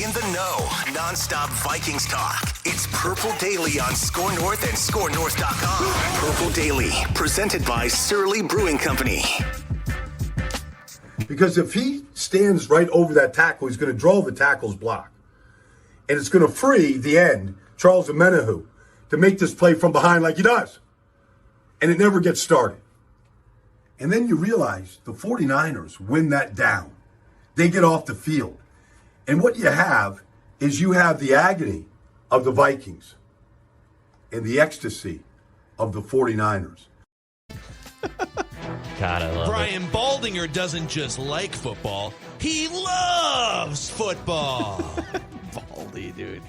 In the know, nonstop Vikings talk. It's Purple Daily on Score North and ScoreNorth.com. Purple Daily, presented by Surly Brewing Company. Because if he stands right over that tackle, he's going to draw the tackle's block. And it's going to free the end, Charles Omenihu, to make this play from behind like he does. And it never gets started. And then you realize the 49ers win that down. They get off the field. And what you have is you have the agony of the Vikings and the ecstasy of the 49ers. God, I love Brian it. Baldinger doesn't just like football, he loves football. Baldy, dude.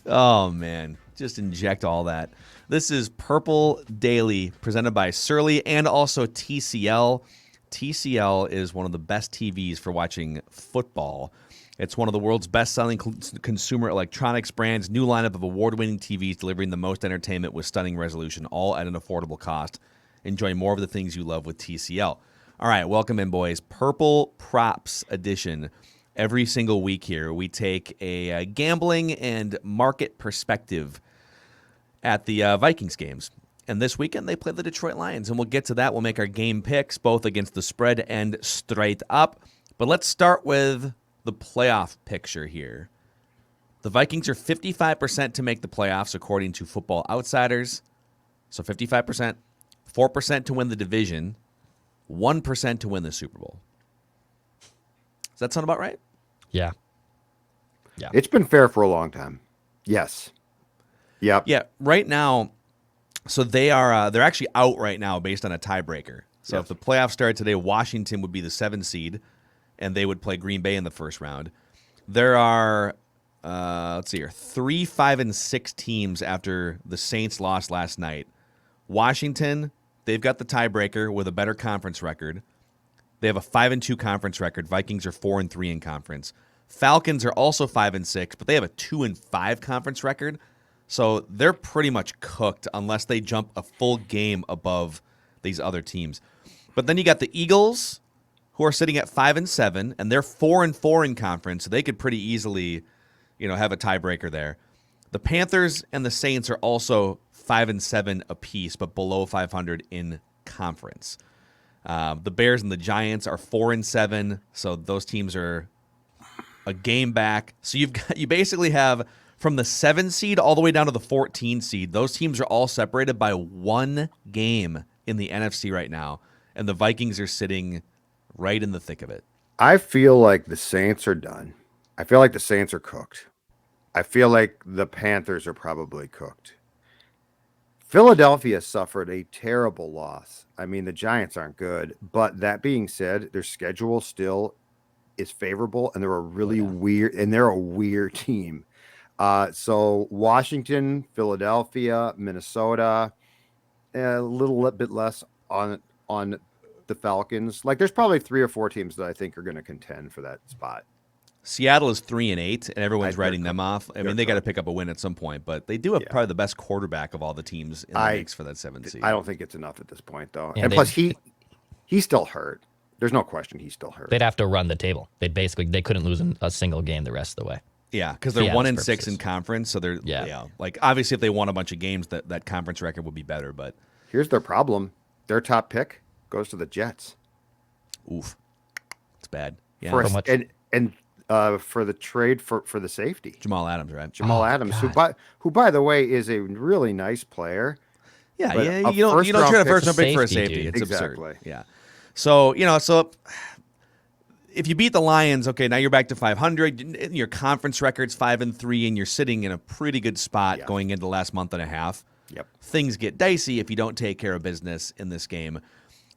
Oh, man. Just inject all that. This is Purple Daily, presented by Surly and also TCL. TCL is one of the best TVs for watching football. It's one of the world's best-selling consumer electronics brands. New lineup of award-winning TVs delivering the most entertainment with stunning resolution, all at an affordable cost. Enjoy more of the things you love with TCL. All right, welcome in, boys. Purple Props Edition. Every single week here, we take a gambling and market perspective at the Vikings games. And this weekend, they play the Detroit Lions. And we'll get to that. We'll make our game picks, both against the spread and straight up. But let's start with the playoff picture here. The Vikings are 55% to make the playoffs, according to Football Outsiders. So 55%, 4% to win the division, 1% to win the Super Bowl. Does that sound about right? Yeah. It's been fair for a long time. Yes. Yep. Yeah, right now, so they're actually out right now based on a tiebreaker. So if the playoffs started today, Washington would be the 7th seed, and they would play Green Bay in the first round. There are, 3, 5, and 6 teams after the Saints lost last night. Washington, they've got the tiebreaker with a better conference record. They have a 5-2 conference record. Vikings are 4-3 in conference. Falcons are also 5-6, but they have a 2-5 conference record. So they're pretty much cooked unless they jump a full game above these other teams. But then you got the Eagles, who are sitting at 5-7, and they're 4-4 in conference. So they could pretty easily, have a tiebreaker there. The Panthers and the Saints are also 5-7 apiece, but below 500 in conference. The Bears and the Giants are 4-7, so those teams are a game back. So you basically have from the 7 seed all the way down to the 14 seed. Those teams are all separated by 1 game in the NFC right now, and the Vikings are sitting right in the thick of it. I feel like the Saints are done. I feel like the Saints are cooked. I feel like the Panthers are probably cooked. Philadelphia suffered a terrible loss. I mean, the Giants aren't good, but that being said, their schedule still is favorable, and they're a really weird team. So Washington, Philadelphia, Minnesota, a little bit less on the Falcons. Like, there's probably 3 or 4 teams that I think are going to contend for that spot. Seattle is 3-8, and everyone's writing them off. I mean, they got to pick up a win at some point, but they do have probably the best quarterback of all the teams in the mix for that 7th seed. I don't think it's enough at this point, though. Yeah, and plus, he's still hurt. There's no question he's still hurt. They'd have to run the table. They couldn't lose a single game the rest of the way. Yeah, because they're 1-6 in conference, so they're like, obviously if they won a bunch of games, that conference record would be better. But here's their problem: their top pick goes to the Jets. Oof, it's bad. Yeah, for the trade for the safety, Jamal Adams, right? Jamal Adams, who by the way is a really nice player. Yeah, you don't trade a first round pick for a safety. It's absurd. Yeah, so if you beat the Lions, okay, now you're back to 500. Your conference record's 5-3, and you're sitting in a pretty good spot going into the last month and a half. Yep. Things get dicey if you don't take care of business in this game.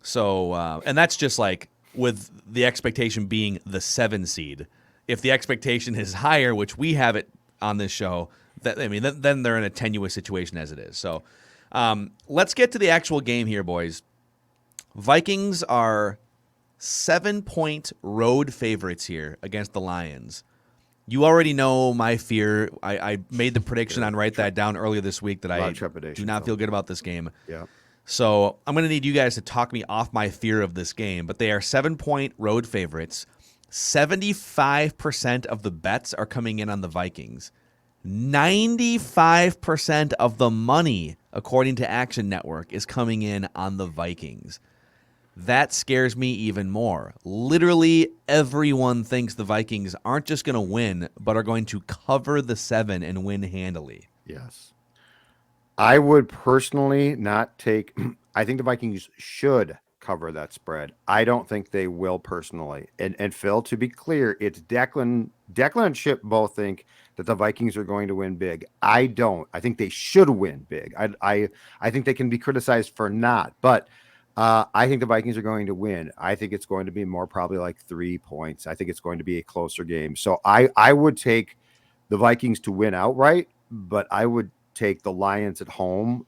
So, and that's just like with the expectation being the 7 seed. If the expectation is higher, which we have it on this show, then they're in a tenuous situation as it is. So, let's get to the actual game here, boys. Vikings are 7-point road favorites here against the Lions. You already know my fear. I made the prediction on Write That Down earlier this week that I do not feel good about this game. Yeah. So I'm going to need you guys to talk me off my fear of this game. But they are 7-point road favorites. 75% of the bets are coming in on the Vikings. 95% of the money, according to Action Network, is coming in on the Vikings. That scares me even more. Literally everyone thinks the Vikings aren't just going to win, but are going to cover the 7 and win handily. Yes. I would personally not take – I think the Vikings should cover that spread. I don't think they will personally. And Phil, to be clear, it's Declan and Chip both think that the Vikings are going to win big. I don't. I think they should win big. I think they can be criticized for not. But I think the Vikings are going to win. I think it's going to be more probably like 3 points. I think it's going to be a closer game. So I would take the Vikings to win outright, but I would take the Lions at home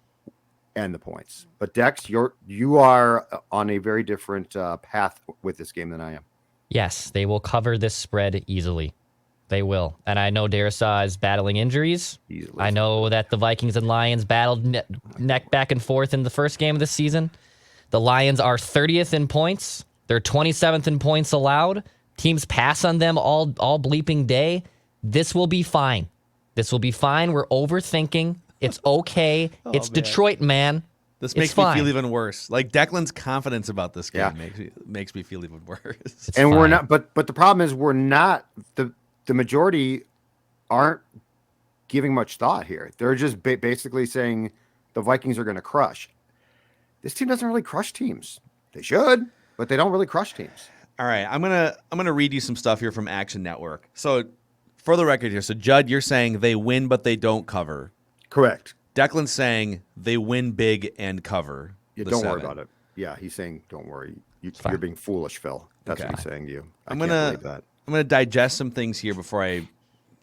and the points. But Dex, you are on a very different path with this game than I am. Yes, they will cover this spread easily. They will. And I know Darrisaw is battling injuries. Easily. I know that the Vikings and Lions battled neck back and forth in the first game of the season. The Lions are 30th in points. They're 27th in points allowed. Teams pass on them all bleeping day. This will be fine. This will be fine. We're overthinking. It's okay. It's man. Detroit, man. This makes me feel even worse. Like Declan's confidence about this game makes me feel even worse. It's and fine. we're not, but the problem is we're not the majority aren't giving much thought here. They're just basically saying the Vikings are going to crush. This team doesn't really crush teams. They should, but they don't really crush teams. All right, I'm gonna read you some stuff here from Action Network. So, for the record here, so Judd, you're saying they win but they don't cover. Correct. Declan's saying they win big and cover. Yeah, don't worry about it. Yeah, he's saying don't worry. You're being foolish, Phil. That's what he's saying to you. I'm gonna digest some things here before I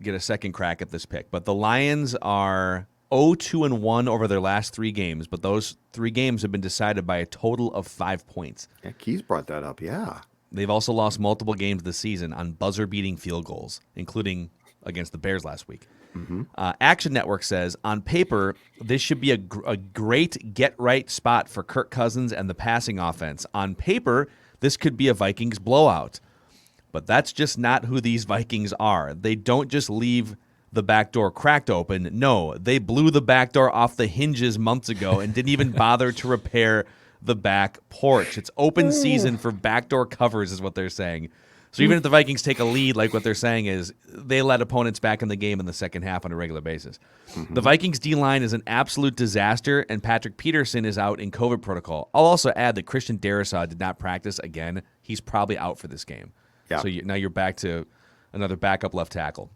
get a second crack at this pick. But the Lions are 0-2-1 over their last 3 games, but those 3 games have been decided by a total of 5 points. Yeah, Keys brought that up. Yeah. They've also lost multiple games this season on buzzer-beating field goals, including against the Bears last week. Mm-hmm. Action Network says, on paper, this should be a great get-right spot for Kirk Cousins and the passing offense. On paper, this could be a Vikings blowout. But that's just not who these Vikings are. They don't just leave the back door cracked open. No, they blew the back door off the hinges months ago and didn't even bother to repair the back porch. It's open season for backdoor covers is what they're saying. So even if the Vikings take a lead, like what they're saying is they let opponents back in the game in the second half on a regular basis. Mm-hmm. The Vikings D-line is an absolute disaster, and Patrick Peterson is out in COVID protocol. I'll also add that Christian Darrisaw did not practice again. He's probably out for this game. Yeah. So now you're back to another backup left tackle.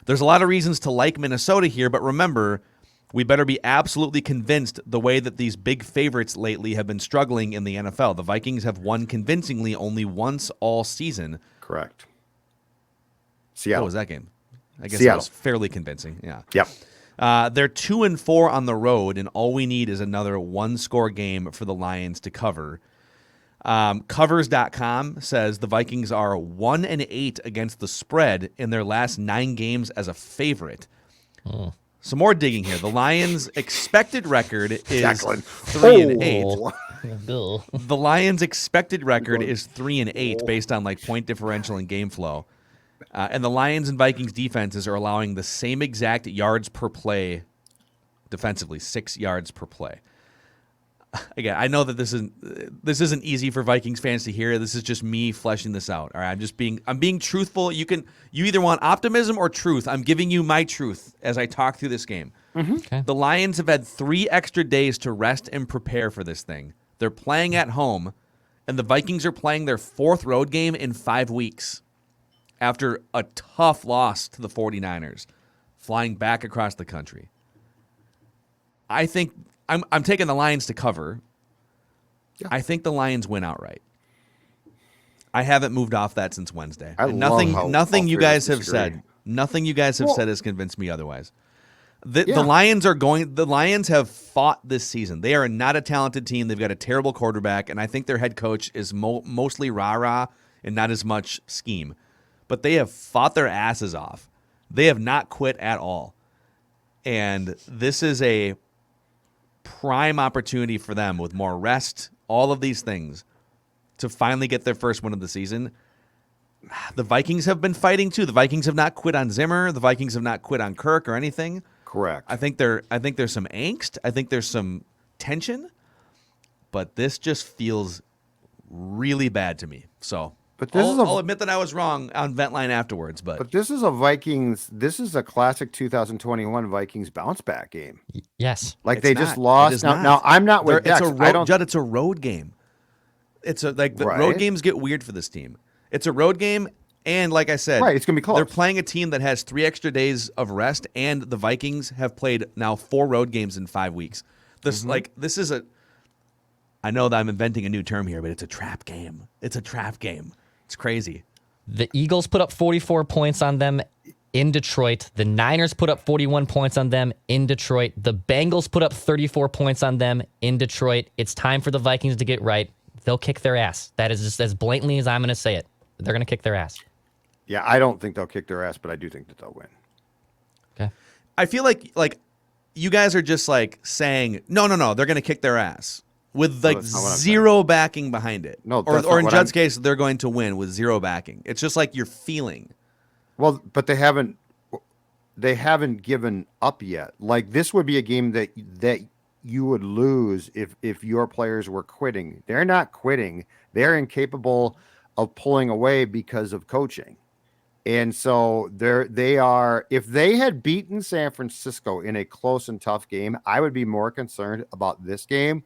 There's a lot of reasons to like Minnesota here, but remember, we better be absolutely convinced the way that these big favorites lately have been struggling in the NFL. The Vikings have won convincingly only once all season. Correct. Seattle. What was that game? I guess Seattle. that was fairly convincing. Yeah. Yep. They're 2-4 on the road, and all we need is another one-score game for the Lions to cover. Covers.com says the Vikings are 1-8 against the spread in their last 9 games as a favorite. Oh. Some more digging here. The Lions' expected record is Declan. 3-8. Oh. The Lions' expected record is 3-8 based on like point differential and game flow. And the Lions and Vikings defenses are allowing the same exact yards per play defensively, 6 yards per play. Again, I know that this isn't easy for Vikings fans to hear. This is just me fleshing this out. All right, I'm being truthful. You either want optimism or truth. I'm giving you my truth as I talk through this game. Mm-hmm. Okay. The Lions have had 3 extra days to rest and prepare for this thing. They're playing at home, and the Vikings are playing their 4th road game in 5 weeks after a tough loss to the 49ers, flying back across the country. I think I'm taking the Lions to cover. Yeah. I think the Lions win outright. I haven't moved off that since Wednesday. Nothing you guys have said. Nothing you guys have said has convinced me otherwise. The Lions have fought this season. They are not a talented team. They've got a terrible quarterback, and I think their head coach is mostly rah-rah and not as much scheme. But they have fought their asses off. They have not quit at all. And this is a prime opportunity for them with more rest, all of these things, to finally get their first win of the season. the Vikings have been fighting too. The Vikings have not quit on Zimmer. The Vikings have not quit on Kirk or anything. Correct. I think there's some angst. I think there's some tension, but this just feels really bad to me. So, but I'll admit that I was wrong on Ventline afterwards. But this is a Vikings. This is a classic 2021 Vikings bounce back game. Yes, like it's they not. just lost. Now I'm not with Dex. Judd, it's a road game. It's road games get weird for this team. It's a road game, and like I said, right, it's gonna be close. They're playing a team that has 3 extra days of rest, and the Vikings have played now 4 road games in 5 weeks. This is a. I know that I'm inventing a new term here, but it's a trap game. It's a trap game. It's crazy. The Eagles put up 44 points on them in Detroit. The Niners put up 41 points on them in Detroit. The Bengals put up 34 points on them in Detroit. It's time for the Vikings to get right. They'll kick their ass. That is just as blatantly as I'm going to say it. They're going to kick their ass. Yeah, I don't think they'll kick their ass, but I do think that they'll win. Okay. I feel like you guys are just like saying, no, they're going to kick their ass with like zero backing behind it. No, or in Judd's case, they're going to win with zero backing. It's just like you're feeling. Well, but they haven't given up yet. Like this would be a game that you would lose if your players were quitting. They're not quitting. They're incapable of pulling away because of coaching. And so they are, if they had beaten San Francisco in a close and tough game, I would be more concerned about this game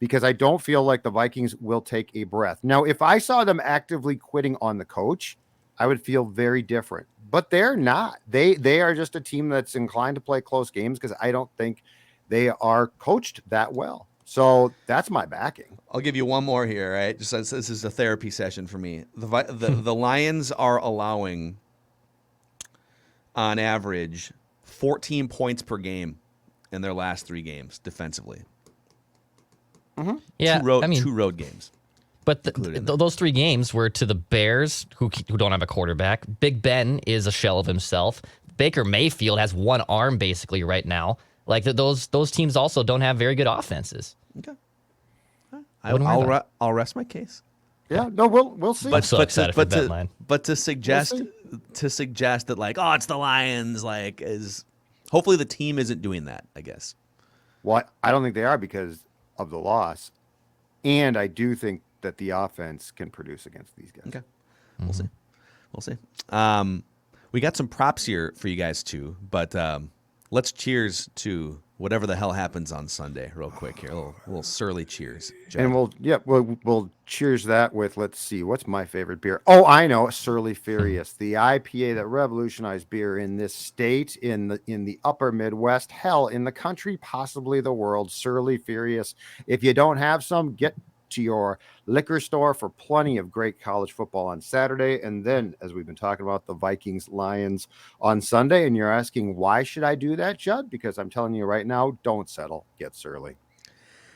because I don't feel like the Vikings will take a breath. Now, if I saw them actively quitting on the coach, I would feel very different, but they're not. They are just a team that's inclined to play close games because I don't think they are coached that well. So that's my backing. I'll give you one more here, right? Just as this is a therapy session for me. The Lions are allowing, on average, 14 points per game in their last 3 games defensively. Mm-hmm. Yeah, 2 road games. But those 3 games were to the Bears, who don't have a quarterback. Big Ben is a shell of himself. Baker Mayfield has one arm basically right now. Like those teams also don't have very good offenses. Okay, I'll rest my case. Yeah, no, we'll see. I'm so excited for that line. But to suggest that like, oh, it's the Lions, like is hopefully the team isn't doing that. I guess. Well, I don't think they are because of the loss, and I do think that the offense can produce against these guys. Okay, we'll see. We got some props here for you guys too, but let's cheers to whatever the hell happens on Sunday real quick here. A little surly cheers. John. And we'll cheers that with, let's see, what's my favorite beer? Oh, I know, Surly Furious, the IPA that revolutionized beer in this state, in the upper Midwest, hell, in the country, possibly the world. Surly Furious. If you don't have some, get to your liquor store for plenty of great college football on Saturday. And then, as we've been talking about, the Vikings-Lions on Sunday. And you're asking, why should I do that, Judd? Because I'm telling you right now, don't settle. Get Surly.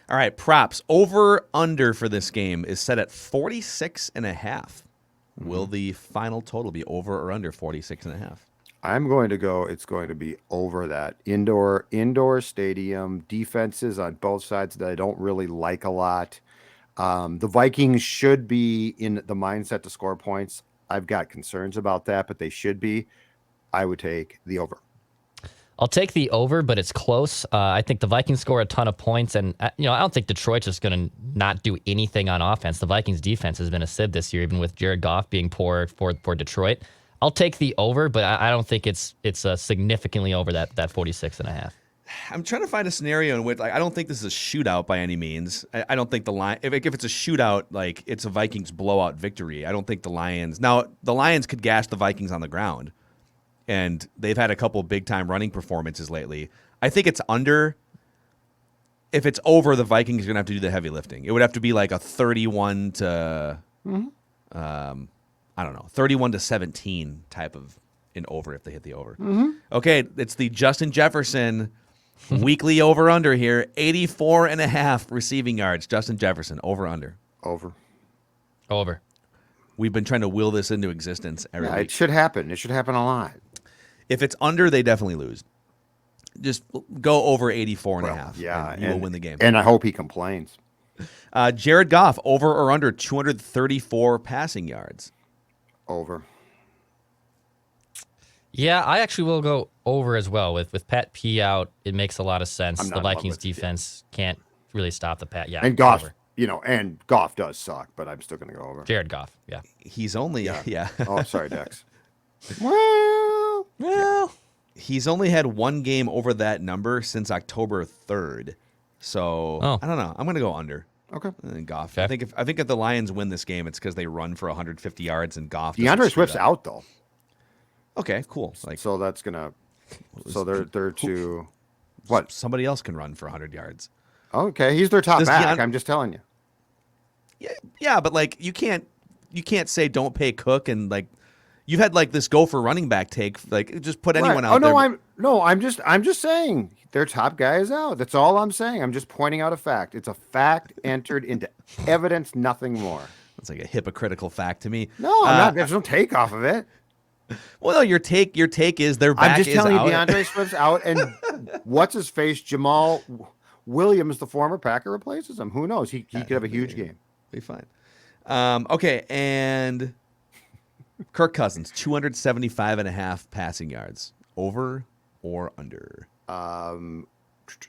All right, props. Over-under for this game is set at 46.5. Mm-hmm. Will the final total be over or under 46.5? I'm going to go, it's going to be over that. Indoor stadium, defenses on both sides that I don't really like a lot. The Vikings should be in the mindset to score points. I've got concerns about that, but they should be. I would take the over. I'll take the over, but it's close. I think the Vikings score a ton of points, and I don't think Detroit's just going to not do anything on offense. The Vikings defense has been a sieve this year, even with Jared Goff being poor for Detroit. I'll take the over, but I don't think it's significantly over that 46.5. I'm trying to find a scenario in which I don't think this is a shootout by any means. I don't think the Lions, if it's a shootout, like it's a Vikings blowout victory. I don't think the Lions could gash the Vikings on the ground, and they've had a couple big time running performances lately. I think it's under. If it's over, the Vikings are gonna have to do the heavy lifting. It would have to be like a 31 to, I don't know, 31 to 17 type of an over if they hit the over. Mm-hmm. Okay, it's the Justin Jefferson weekly over-under here, 84.5 receiving yards. Justin Jefferson, over-under. Over. We've been trying to will this into existence every week. It should happen. It should happen a lot. If it's under, they definitely lose. Just go over 84.5. Well, yeah, and you will win the game. And I hope he complains. Jared Goff, over or under 234 passing yards. Over. Yeah, I actually will go over as well. With Pat P out, it makes a lot of sense. I'm The not in love Vikings with it, defense can't really stop the Pat. Yeah, And Goff, over. and Goff does suck, but I'm still going to go over. Jared Goff. Yeah. He's only yeah. Oh, sorry, Dex. Well, Well, He's only had one game over that number since October 3rd. So I don't know. I'm going to go under. okay. Goff. Okay. I think if the Lions win this game, it's because they run for 150 yards and Goff. doesn't DeAndre screw Swift's that. out though, Okay, cool. Like so that's gonna. So they're to what? somebody else can run for 100 yards. Okay, he's their top Does back. Deon- I'm just telling you. Yeah, but like you can't say don't pay Cook and like you've had like this go for running back take like just put anyone Right. out there. I'm just saying their top guy is out. That's all I'm saying. I'm just pointing out a fact. It's a fact entered into evidence, nothing more. It's like a hypocritical fact to me. No, I'm not. There's no take off of it. Well, no, your take is their back I'm just is telling you, out. DeAndre Swift's out, and what's his face? Jamal Williams, the former Packer, replaces him. Who knows? He could have a huge game. Be fine. Okay, and Kirk Cousins, 275.5 passing yards. Over or under?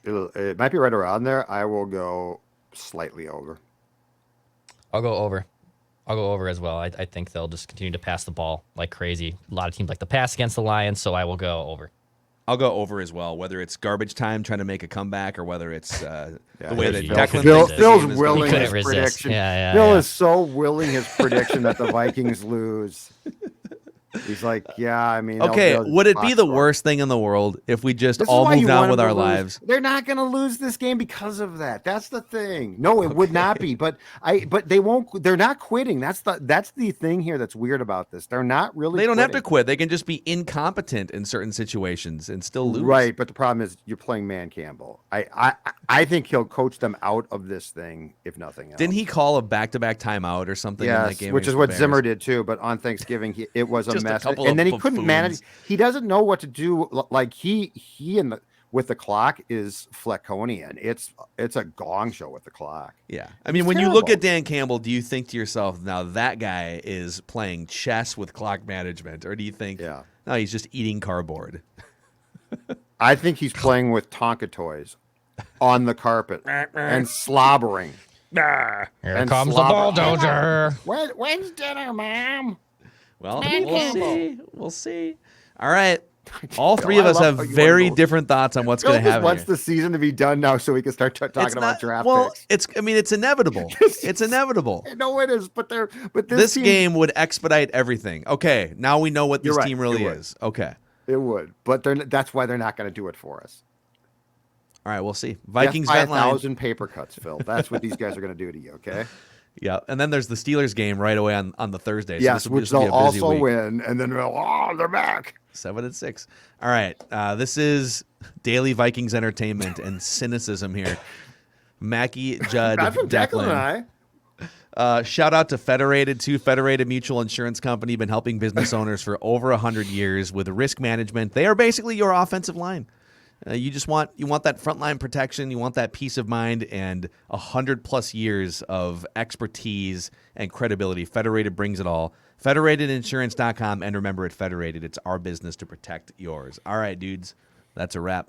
It might be right around there. I will go slightly over. I'll go over. I'll go over as well. I think they'll just continue to pass the ball like crazy. A lot of teams like to pass against the Lions, so I will go over. I'll go over as well, whether it's garbage time trying to make a comeback or whether it's the way that Phil- Declan Phil- thinks the Phil's game is willing going. couldn't his resist. prediction. Yeah, Phil yeah. is so willing his prediction that the Vikings lose. He's like, yeah, I mean, Okay, they'll would it be box the score. worst thing in the world if we just This is all why you moved want on with them our to lose. lives? They're not going to lose this game because of that. That's the thing. No, it would not be. But they won't. They're not quitting. That's the thing here. That's weird about this. They're not really. They don't have to quitting. quit. They can just be incompetent in certain situations and still lose. Right, but the problem is you're playing Man Campbell. I think he'll coach them out of this thing, if nothing else. Didn't he call a back-to-back timeout or something in that Yes, game? which is against what the Zimmer Bears? did too. But on Thanksgiving, it was a Just a mess, couple and of then he couldn't manage. buffoons. He doesn't know what to do. Like he with the clock is Fleckonian. It's a gong show with the clock. Yeah. I mean, It's when you look terrible. at Dan Campbell, do you think to yourself, now that guy is playing chess with clock management? Or do you think, Yeah. no, he's just eating cardboard? I think he's playing with Tonka toys on the carpet and slobbering. Here And comes the slobber. bulldozer. When's dinner, Mom? Well, Dan we'll Campbell. see. We'll see. All right. All three of I us love have how you very wanna go- different thoughts on what's Phil going to just happen. wants here. the season to be done now so we can start talking It's about not- draft well, picks. it's inevitable. It's inevitable. No, it is, but This team, game would expedite everything. Okay, now we know what You're this right, team really it would. is. Okay. it would, but that's why they're not going to do it for us. All right, we'll see. Vikings Vikings by vent line. 1,000 paper cuts, Phil. That's what these guys are going to do to you. Okay. Yeah, and then there's the Steelers game right away on the Thursday. So Yes, this will which be they'll a busy also week. win, and then they're back. 7-6. All right, this is daily Vikings entertainment and cynicism here. Mackey Judd Not from Declan and Declan. I. Shout out to Federated too. Federated Mutual Insurance Company, been helping business owners for over 100 years with risk management. They are basically your offensive line. You want that frontline protection. You want that peace of mind and 100+ years of expertise and credibility. Federated brings it all. Federatedinsurance.com, and remember, at Federated, it's our business to protect yours. All right, dudes, that's a wrap.